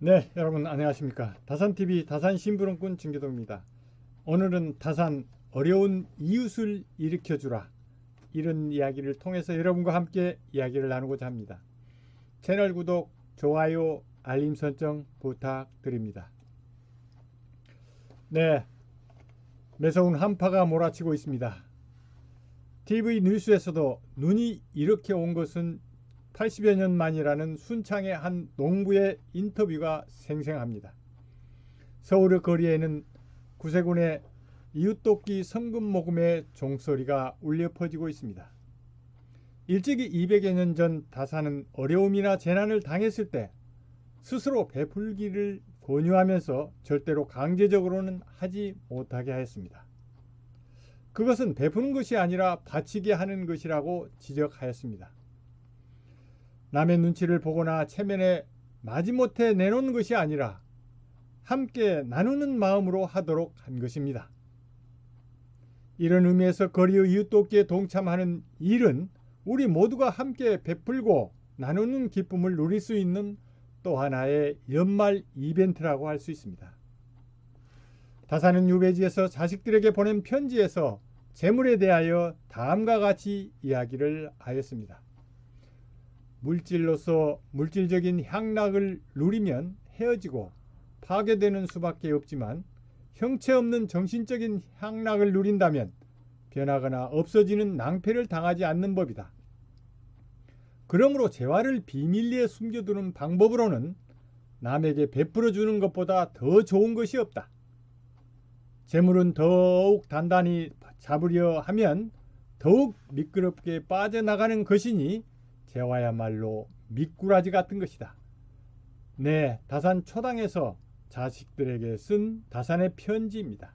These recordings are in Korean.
네, 여러분 안녕하십니까. 다산TV 다산심부름꾼 진기동입니다. 오늘은 다산 어려운 이웃을 일으켜주라, 이런 이야기를 통해서 여러분과 함께 이야기를 나누고자 합니다. 채널 구독, 좋아요, 알림 설정 부탁드립니다. 네, 매서운 한파가 몰아치고 있습니다. TV 뉴스에서도 눈이 이렇게 온 것은 80여 년 만이라는 순창의 한 농부의 인터뷰가 생생합니다. 서울의 거리에는 구세군의 이웃돕기 성금 모금의 종소리가 울려 퍼지고 있습니다. 일찍이 200여 년 전 다산은 어려움이나 재난을 당했을 때 스스로 베풀기를 권유하면서 절대로 강제적으로는 하지 못하게 하였습니다. 그것은 베푸는 것이 아니라 바치게 하는 것이라고 지적하였습니다. 남의 눈치를 보거나 체면에 마지못해 내놓는 것이 아니라 함께 나누는 마음으로 하도록 한 것입니다. 이런 의미에서 거리의 이웃돕기에 동참하는 일은 우리 모두가 함께 베풀고 나누는 기쁨을 누릴 수 있는 또 하나의 연말 이벤트라고 할 수 있습니다. 다산은 유배지에서 자식들에게 보낸 편지에서 재물에 대하여 다음과 같이 이야기를 하였습니다. 물질로서 물질적인 향락을 누리면 헤어지고 파괴되는 수밖에 없지만 형체 없는 정신적인 향락을 누린다면 변하거나 없어지는 낭패를 당하지 않는 법이다. 그러므로 재화를 비밀리에 숨겨두는 방법으로는 남에게 베풀어 주는 것보다 더 좋은 것이 없다. 재물은 더욱 단단히 잡으려 하면 더욱 미끄럽게 빠져나가는 것이니 재화야말로 미꾸라지 같은 것이다. 네, 다산 초당에서 자식들에게 쓴 다산의 편지입니다.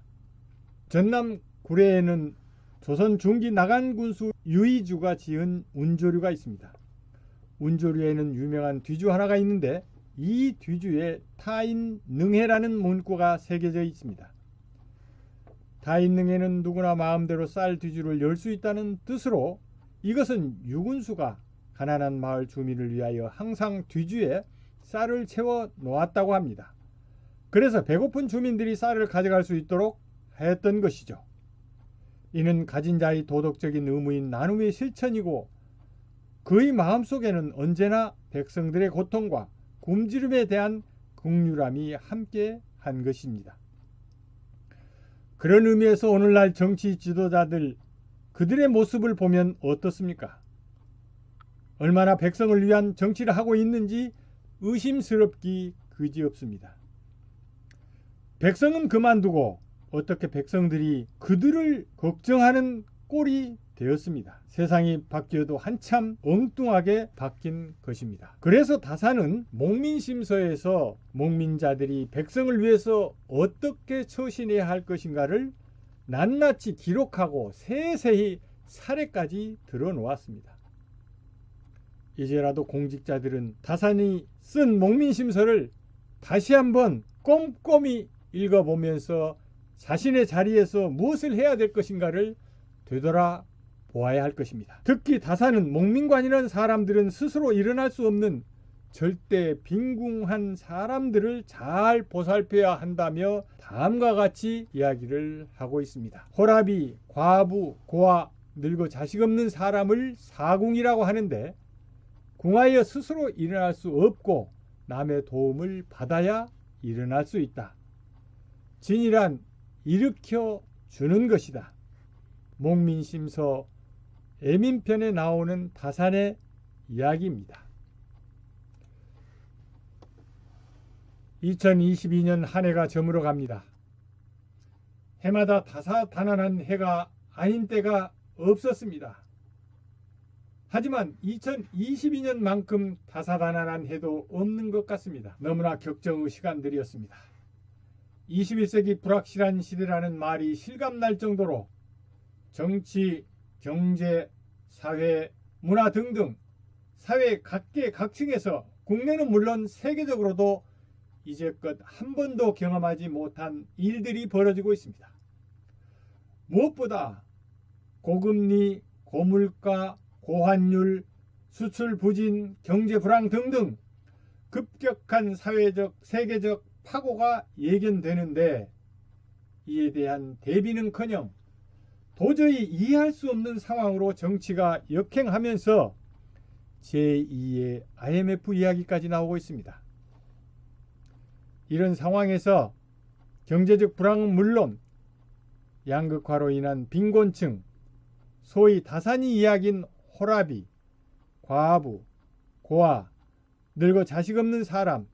전남 구례에는 조선 중기 나간 군수 유이주가 지은 운조류가 있습니다. 운조류에는 유명한 뒤주 하나가 있는데 이 뒤주에 타인능해라는 문구가 새겨져 있습니다. 타인능해는 누구나 마음대로 쌀 뒤주를 열 수 있다는 뜻으로 이것은 유군수가 가난한 마을 주민을 위하여 항상 뒤주에 쌀을 채워 놓았다고 합니다. 그래서 배고픈 주민들이 쌀을 가져갈 수 있도록 했던 것이죠. 이는 가진 자의 도덕적인 의무인 나눔의 실천이고 그의 마음속에는 언제나 백성들의 고통과 굶주림에 대한 긍휼함이 함께 한 것입니다. 그런 의미에서 오늘날 정치 지도자들, 그들의 모습을 보면 어떻습니까? 얼마나 백성을 위한 정치를 하고 있는지 의심스럽기 그지없습니다. 백성은 그만두고 어떻게 백성들이 그들을 걱정하는 꼴이 되었습니다. 세상이 바뀌어도 한참 엉뚱하게 바뀐 것입니다. 그래서 다산은 목민심서에서 목민자들이 백성을 위해서 어떻게 처신해야 할 것인가를 낱낱이 기록하고 세세히 사례까지 들어놓았습니다. 이제라도 공직자들은 다산이 쓴 목민심서를 다시 한번 꼼꼼히 읽어보면서 자신의 자리에서 무엇을 해야 될 것인가를 되돌아 보아야 할 것입니다. 특히 다산은 목민관이라는 사람들은 스스로 일어날 수 없는 절대 빈궁한 사람들을 잘 보살펴야 한다며 다음과 같이 이야기를 하고 있습니다. 호랍이 과부, 고아, 늙어 자식 없는 사람을 사궁이라고 하는데 궁하여 스스로 일어날 수 없고 남의 도움을 받아야 일어날 수 있다. 진이란 일으켜 주는 것이다. 목민심서 애민편에 나오는 다산의 이야기입니다. 2022년 한 해가 저물어 갑니다. 해마다 다사다난한 해가 아닌 때가 없었습니다. 하지만 2022년만큼 다사다난한 해도 없는 것 같습니다. 너무나 격정의 시간들이었습니다. 21세기 불확실한 시대라는 말이 실감날 정도로 정치, 경제, 사회, 문화 등등 사회 각계각층에서 국내는 물론 세계적으로도 이제껏 한 번도 경험하지 못한 일들이 벌어지고 있습니다. 무엇보다 고금리, 고물가, 고환율, 수출 부진, 경제 불황 등등 급격한 사회적, 세계적 파고가 예견되는데 이에 대한 대비는커녕 도저히 이해할 수 없는 상황으로 정치가 역행하면서 제2의 IMF 이야기까지 나오고 있습니다. 이런 상황에서 경제적 불황은 물론 양극화로 인한 빈곤층, 소위 다산이 이야기인 호라비, 과부, 고아, 늙어 자식 없는 사람,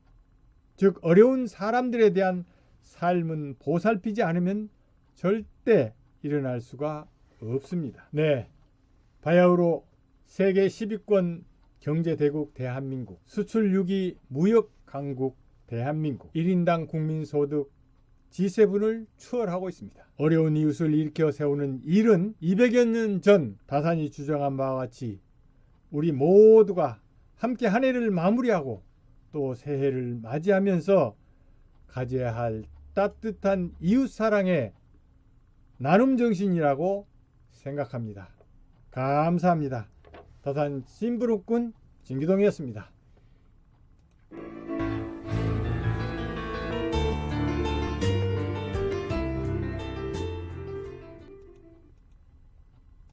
즉 어려운 사람들에 대한 삶은 보살피지 않으면 절대 일어날 수가 없습니다. 네, 바야흐로 세계 10위권 경제대국 대한민국, 수출 6위 무역 강국 대한민국, 1인당 국민소득 G7을 추월하고 있습니다. 어려운 이웃을 일으켜 세우는 일은 200여 년 전 다산이 주장한 바와 같이 우리 모두가 함께 한 해를 마무리하고 또 새해를 맞이하면서 가져야 할 따뜻한 이웃사랑의 나눔 정신이라고 생각합니다. 감사합니다. 다산 심부름꾼 진기동이었습니다.